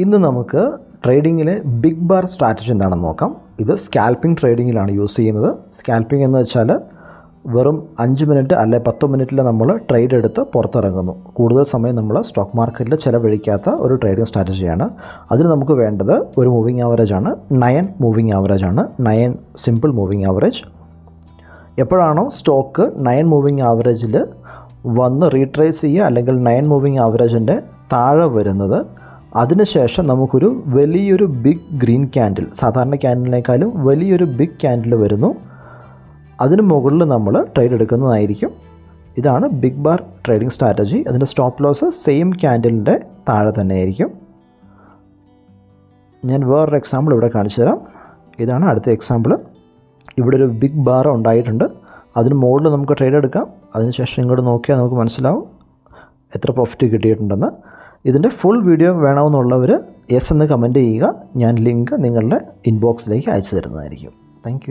ഇന്ന് നമുക്ക് ട്രേഡിങ്ങിലെ big bar strategy എന്താണെന്ന് നോക്കാം. ഇത് സ്കാൽപ്പിംഗ് ട്രേഡിങ്ങിലാണ് യൂസ് ചെയ്യുന്നത്. സ്കാൽപ്പിംഗ് എന്ന് വെച്ചാൽ വെറും 5 മിനിറ്റ് അല്ലെ 10 മിനിറ്റിൽ നമ്മൾ ട്രേഡ് എടുത്ത് പുറത്തിറങ്ങുന്നു. കൂടുതൽ സമയം നമ്മൾ സ്റ്റോക്ക് മാർക്കറ്റിൽ ചിലവഴിക്കാത്ത ഒരു ട്രേഡിംഗ് സ്ട്രാറ്റജിയാണ്. അതിന് നമുക്ക് വേണ്ടത് ഒരു മൂവിങ് ആവറേജ് ആണ്. 9 മൂവിങ് ആവറേജ് ആണ്. 9 സിമ്പിൾ മൂവിങ് ആവറേജ്. എപ്പോഴാണോ സ്റ്റോക്ക് 9 മൂവിങ് ആവറേജിൽ വന്ന് റീട്രേസ് ചെയ്യുക അല്ലെങ്കിൽ 9 മൂവിങ് ആവറേജിൻ്റെ താഴെ വരുന്നത്, അതിനുശേഷം നമുക്കൊരു വലിയൊരു ബിഗ് ഗ്രീൻ ക്യാൻഡിൽ, സാധാരണ ക്യാൻഡിലിനേക്കാളും വലിയൊരു ബിഗ് ക്യാൻഡിൽ വരുന്നു. അതിന് മുകളിൽ നമ്മൾ ട്രേഡ് എടുക്കുന്നതായിരിക്കും. ഇതാണ് ബിഗ് ബാർ ട്രേഡിംഗ് സ്ട്രാറ്റജി. അതിൻ്റെ സ്റ്റോപ്പ് ലോസ് സെയിം ക്യാൻഡിലിൻ്റെ താഴെ തന്നെ ആയിരിക്കും. ഞാൻ വേറൊരു എക്സാമ്പിൾ ഇവിടെ കാണിച്ചു തരാം. ഇതാണ് അടുത്ത എക്സാമ്പിൾ. ഇവിടെ ഒരു ബിഗ് ബാർ ഉണ്ടായിട്ടുണ്ട്. അതിന് മുകളിൽ നമുക്ക് ട്രേഡ് എടുക്കാം. അതിനുശേഷം ഇങ്ങോട്ട് നോക്കിയാൽ നമുക്ക് മനസ്സിലാവും എത്ര പ്രോഫിറ്റ് കിട്ടിയിട്ടുണ്ടെന്ന്. ഇതിൻ്റെ ഫുൾ വീഡിയോ വേണമെന്നുള്ളവർ യെസ് എന്ന് കമൻറ്റ് ചെയ്യുക. ഞാൻ ലിങ്ക് നിങ്ങളുടെ ഇൻബോക്സിലേക്ക് അയച്ചു തരുന്നതായിരിക്കും. താങ്ക്